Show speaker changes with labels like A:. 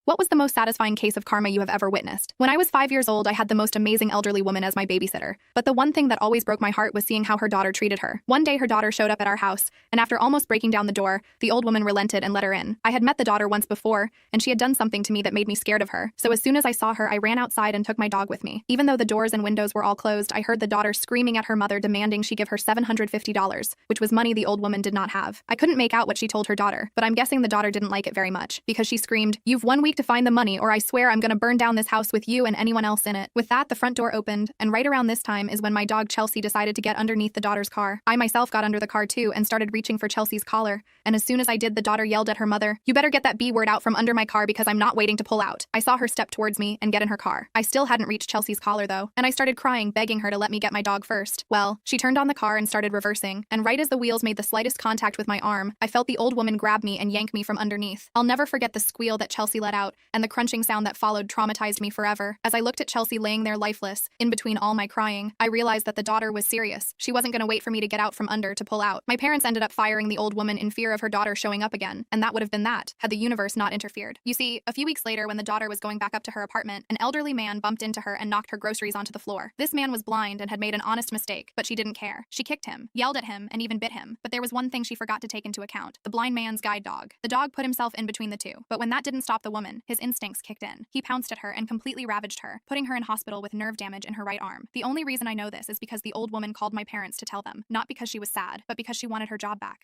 A: What was the most satisfying case of karma you have ever witnessed? When I was 5 years old, I had the most amazing elderly woman as my babysitter. But the one thing that always broke my heart was seeing how her daughter treated her. One day, her daughter showed up at our house, and after almost breaking down the door, the old woman relented and let her in. I had met the daughter once before, and she had done something to me that made me scared of her. So as soon as I saw her, I ran outside and took my dog with me. Even though the doors and windows were all closed, I heard the daughter screaming at her mother, demanding she give her $750, which was money the old woman did not have. I couldn't make out what she told her daughter, but I'm guessing the daughter didn't like it very much, because she screamed, "You've 1 week to find the money, or I swear I'm gonna burn down this house with you and anyone else in it." With that, the front door opened, and right around this time is when my dog Chelsea decided to get underneath the daughter's car. I myself got under the car too and started reaching for Chelsea's collar, and as soon as I did, the daughter yelled at her mother, "You better get that B word out from under my car because I'm not waiting to pull out." I saw her step towards me and get in her car. I still hadn't reached Chelsea's collar though, and I started crying, begging her to let me get my dog first. Well, she turned on the car and started reversing, and right as the wheels made the slightest contact with my arm, I felt the old woman grab me and yank me from underneath. I'll never forget the squeal that Chelsea let out, and the crunching sound that followed traumatized me forever. As I looked at Chelsea laying there lifeless, in between all my crying, I realized that the daughter was serious. She wasn't going to wait for me to get out from under to pull out. My parents ended up firing the old woman in fear of her daughter showing up again, and that would have been that, had the universe not interfered. You see, a few weeks later when the daughter was going back up to her apartment, an elderly man bumped into her and knocked her groceries onto the floor. This man was blind and had made an honest mistake, but she didn't care. She kicked him, yelled at him, and even bit him. But there was one thing she forgot to take into account: the blind man's guide dog. The dog put himself in between the two, but when that didn't stop the woman, his instincts kicked in. He pounced at her and completely ravaged her, putting her in hospital with nerve damage in her right arm. The only reason I know this is because the old woman called my parents to tell them, not because she was sad, but because she wanted her job back.